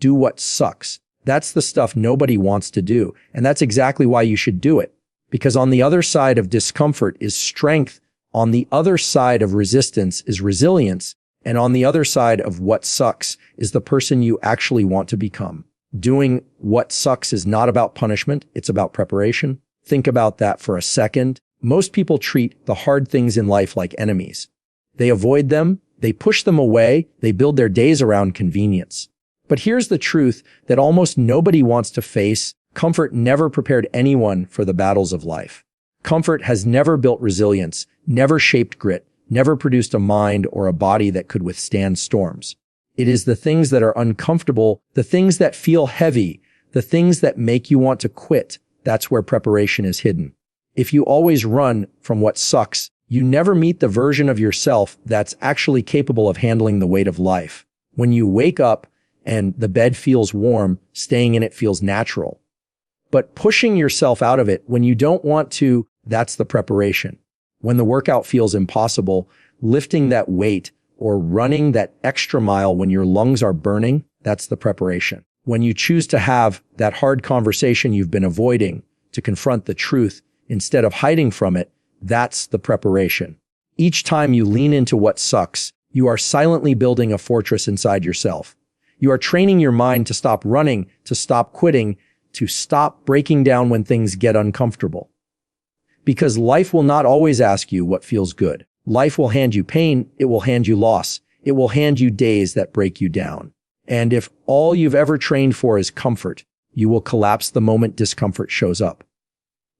do what sucks. That's the stuff nobody wants to do. And that's exactly why you should do it. Because on the other side of discomfort is strength. On the other side of resistance is resilience. And on the other side of what sucks is the person you actually want to become. Doing what sucks is not about punishment. It's about preparation. Think about that for a second. Most people treat the hard things in life like enemies. They avoid them. They push them away. They build their days around convenience. But here's the truth that almost nobody wants to face. Comfort never prepared anyone for the battles of life. Comfort has never built resilience, never shaped grit, never produced a mind or a body that could withstand storms. It is the things that are uncomfortable, the things that feel heavy, the things that make you want to quit. That's where preparation is hidden. If you always run from what sucks, you never meet the version of yourself that's actually capable of handling the weight of life. When you wake up and the bed feels warm, staying in it feels natural. But pushing yourself out of it when you don't want to, that's the preparation. When the workout feels impossible, lifting that weight or running that extra mile when your lungs are burning, that's the preparation. When you choose to have that hard conversation you've been avoiding, to confront the truth instead of hiding from it, that's the preparation. Each time you lean into what sucks, you are silently building a fortress inside yourself. You are training your mind to stop running, to stop quitting, to stop breaking down when things get uncomfortable. Because life will not always ask you what feels good. Life will hand you pain. It will hand you loss. It will hand you days that break you down. And if all you've ever trained for is comfort, you will collapse the moment discomfort shows up.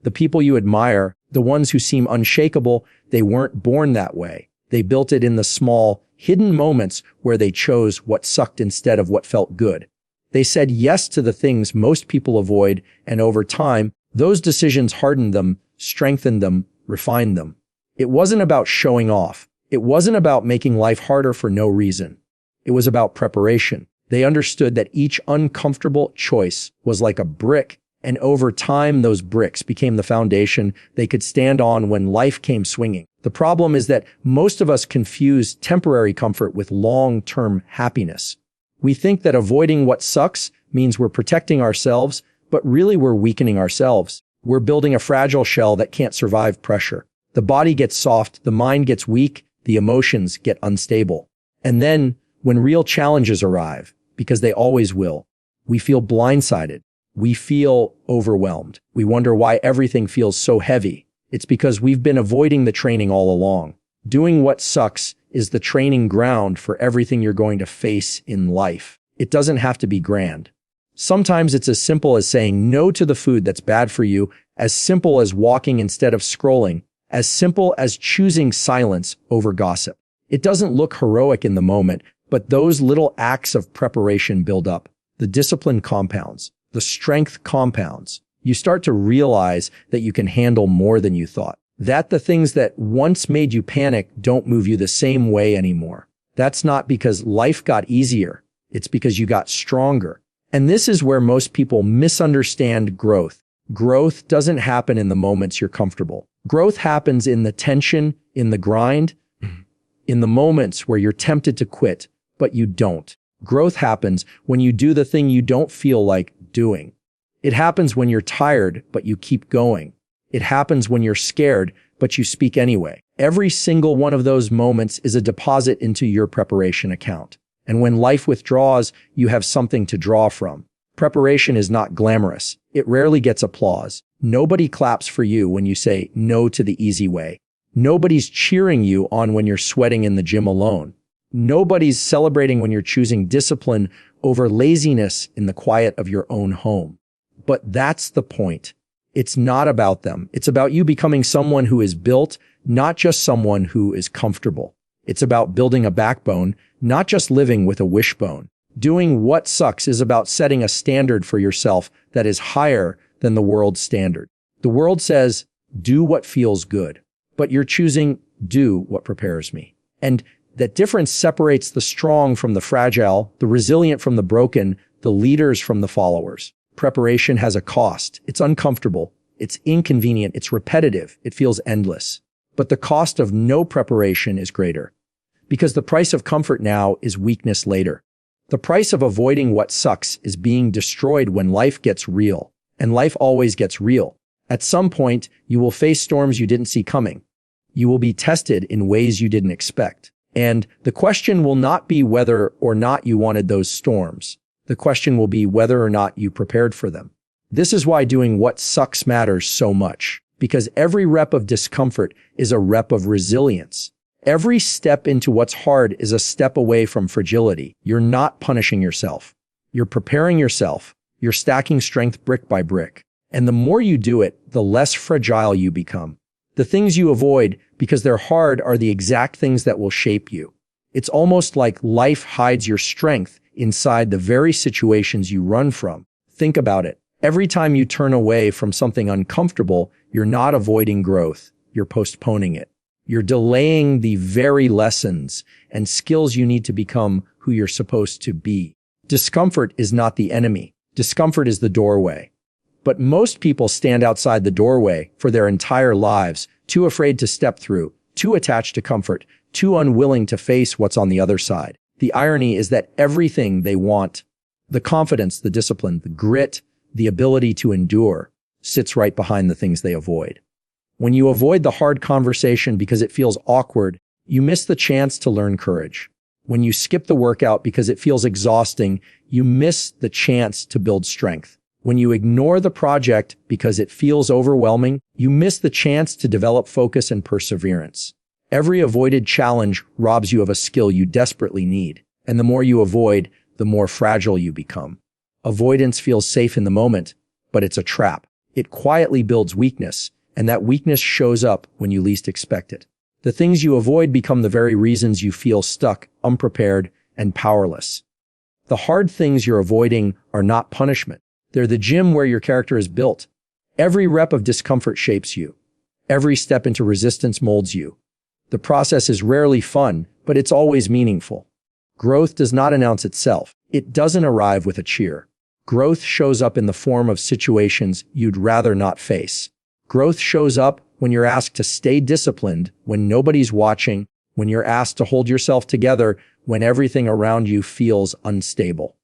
The people you admire, the ones who seem unshakable, they weren't born that way. They built it in the small, hidden moments where they chose what sucked instead of what felt good. They said yes to the things most people avoid, and over time, those decisions hardened them, strengthened them, refined them. It wasn't about showing off. It wasn't about making life harder for no reason. It was about preparation. They understood that each uncomfortable choice was like a brick, and over time, those bricks became the foundation they could stand on when life came swinging. The problem is that most of us confuse temporary comfort with long-term happiness. We think that avoiding what sucks means we're protecting ourselves, but really we're weakening ourselves. We're building a fragile shell that can't survive pressure. The body gets soft, the mind gets weak, the emotions get unstable. And then, when real challenges arrive, because they always will, we feel blindsided. We feel overwhelmed. We wonder why everything feels so heavy. It's because we've been avoiding the training all along. Doing what sucks is the training ground for everything you're going to face in life. It doesn't have to be grand. Sometimes it's as simple as saying no to the food that's bad for you, as simple as walking instead of scrolling, as simple as choosing silence over gossip. It doesn't look heroic in the moment, but those little acts of preparation build up. The discipline compounds. The strength compounds. You start to realize that you can handle more than you thought. That the things that once made you panic don't move you the same way anymore. That's not because life got easier. It's because you got stronger. And this is where most people misunderstand growth. Growth doesn't happen in the moments you're comfortable. Growth happens in the tension, in the grind, in the moments where you're tempted to quit, but you don't. Growth happens when you do the thing you don't feel like doing. It happens when you're tired, but you keep going. It happens when you're scared, but you speak anyway. Every single one of those moments is a deposit into your preparation account. And when life withdraws, you have something to draw from. Preparation is not glamorous. It rarely gets applause. Nobody claps for you when you say no to the easy way. Nobody's cheering you on when you're sweating in the gym alone. Nobody's celebrating when you're choosing discipline over laziness in the quiet of your own home. But that's the point. It's not about them. It's about you becoming someone who is built, not just someone who is comfortable. It's about building a backbone, not just living with a wishbone. Doing what sucks is about setting a standard for yourself that is higher than the world's standard. The world says, do what feels good, but you're choosing, do what prepares me. And that difference separates the strong from the fragile, the resilient from the broken, the leaders from the followers. Preparation has a cost. It's uncomfortable. It's inconvenient. It's repetitive. It feels endless. But the cost of no preparation is greater. Because the price of comfort now is weakness later. The price of avoiding what sucks is being destroyed when life gets real. And life always gets real. At some point, you will face storms you didn't see coming. You will be tested in ways you didn't expect. And the question will not be whether or not you wanted those storms. The question will be whether or not you prepared for them. This is why doing what sucks matters so much. Because every rep of discomfort is a rep of resilience. Every step into what's hard is a step away from fragility. You're not punishing yourself. You're preparing yourself. You're stacking strength brick by brick. And the more you do it, the less fragile you become. The things you avoid because they're hard are the exact things that will shape you. It's almost like life hides your strength inside the very situations you run from. Think about it. Every time you turn away from something uncomfortable, you're not avoiding growth. You're postponing it. You're delaying the very lessons and skills you need to become who you're supposed to be. Discomfort is not the enemy. Discomfort is the doorway. But most people stand outside the doorway for their entire lives, too afraid to step through, too attached to comfort, too unwilling to face what's on the other side. The irony is that everything they want, the confidence, the discipline, the grit, the ability to endure, sits right behind the things they avoid. When you avoid the hard conversation because it feels awkward, you miss the chance to learn courage. When you skip the workout because it feels exhausting, you miss the chance to build strength. When you ignore the project because it feels overwhelming, you miss the chance to develop focus and perseverance. Every avoided challenge robs you of a skill you desperately need. And the more you avoid, the more fragile you become. Avoidance feels safe in the moment, but it's a trap. It quietly builds weakness, and that weakness shows up when you least expect it. The things you avoid become the very reasons you feel stuck, unprepared, and powerless. The hard things you're avoiding are not punishment. They're the gym where your character is built. Every rep of discomfort shapes you. Every step into resistance molds you. The process is rarely fun, but it's always meaningful. Growth does not announce itself. It doesn't arrive with a cheer. Growth shows up in the form of situations you'd rather not face. Growth shows up when you're asked to stay disciplined, when nobody's watching, when you're asked to hold yourself together, when everything around you feels unstable.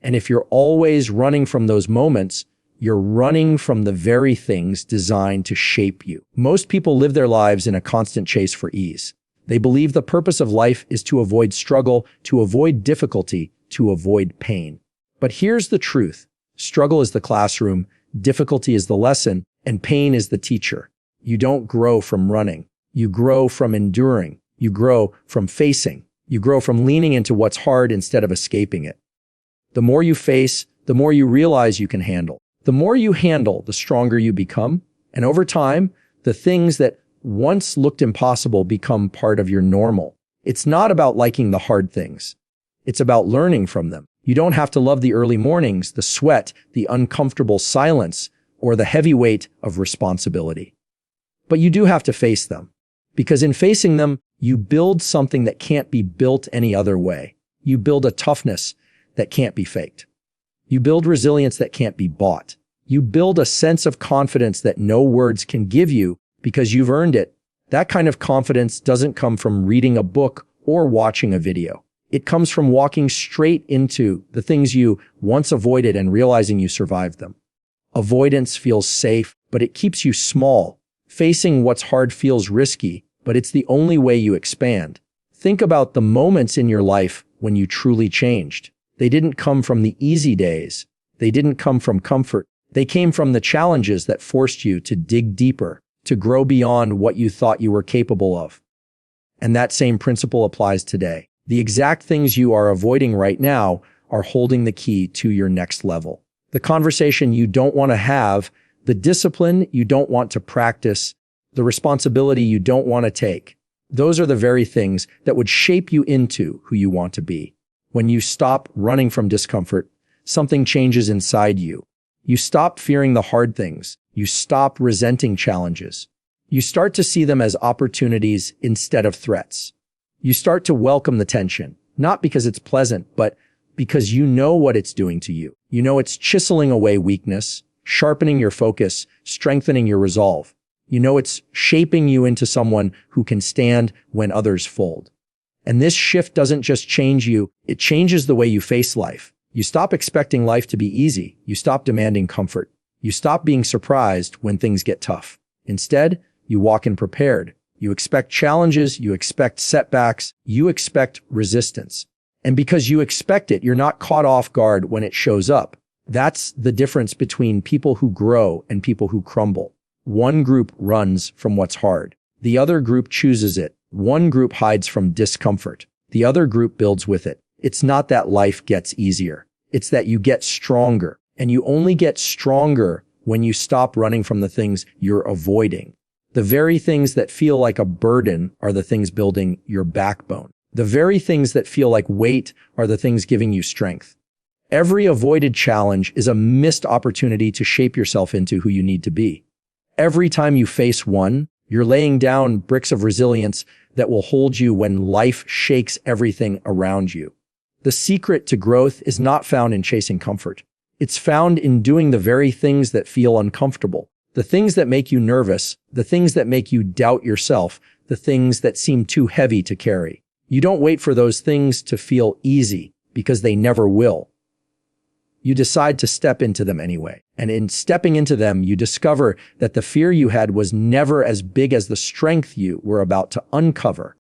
And if you're always running from those moments, you're running from the very things designed to shape you. Most people live their lives in a constant chase for ease. They believe the purpose of life is to avoid struggle, to avoid difficulty, to avoid pain. But here's the truth. Struggle is the classroom, difficulty is the lesson, and pain is the teacher. You don't grow from running. You grow from enduring. You grow from facing. You grow from leaning into what's hard instead of escaping it. The more you face, the more you realize you can handle. The more you handle, the stronger you become. And over time, the things that once looked impossible become part of your normal. It's not about liking the hard things. It's about learning from them. You don't have to love the early mornings, the sweat, the uncomfortable silence, or the heavy weight of responsibility. But you do have to face them. Because in facing them, you build something that can't be built any other way. You build a toughness that can't be faked. You build resilience that can't be bought. You build a sense of confidence that no words can give you because you've earned it. That kind of confidence doesn't come from reading a book or watching a video. It comes from walking straight into the things you once avoided and realizing you survived them. Avoidance feels safe, but it keeps you small. Facing what's hard feels risky, but it's the only way you expand. Think about the moments in your life when you truly changed. They didn't come from the easy days. They didn't come from comfort. They came from the challenges that forced you to dig deeper, to grow beyond what you thought you were capable of. And that same principle applies today. The exact things you are avoiding right now are holding the key to your next level. The conversation you don't want to have, the discipline you don't want to practice, the responsibility you don't want to take. Those are the very things that would shape you into who you want to be. When you stop running from discomfort, something changes inside you. You stop fearing the hard things. You stop resenting challenges. You start to see them as opportunities instead of threats. You start to welcome the tension, not because it's pleasant, but because you know what it's doing to you. You know it's chiseling away weakness, sharpening your focus, strengthening your resolve. You know it's shaping you into someone who can stand when others fold. And this shift doesn't just change you, it changes the way you face life. You stop expecting life to be easy. You stop demanding comfort. You stop being surprised when things get tough. Instead, you walk in prepared. You expect challenges, you expect setbacks, you expect resistance. And because you expect it, you're not caught off guard when it shows up. That's the difference between people who grow and people who crumble. One group runs from what's hard. The other group chooses it. One group hides from discomfort. The other group builds with it. It's not that life gets easier. It's that you get stronger. And you only get stronger when you stop running from the things you're avoiding. The very things that feel like a burden are the things building your backbone. The very things that feel like weight are the things giving you strength. Every avoided challenge is a missed opportunity to shape yourself into who you need to be. Every time you face one, you're laying down bricks of resilience that will hold you when life shakes everything around you. The secret to growth is not found in chasing comfort. It's found in doing the very things that feel uncomfortable. The things that make you nervous, the things that make you doubt yourself, the things that seem too heavy to carry. You don't wait for those things to feel easy because they never will. You decide to step into them anyway. And in stepping into them, you discover that the fear you had was never as big as the strength you were about to uncover.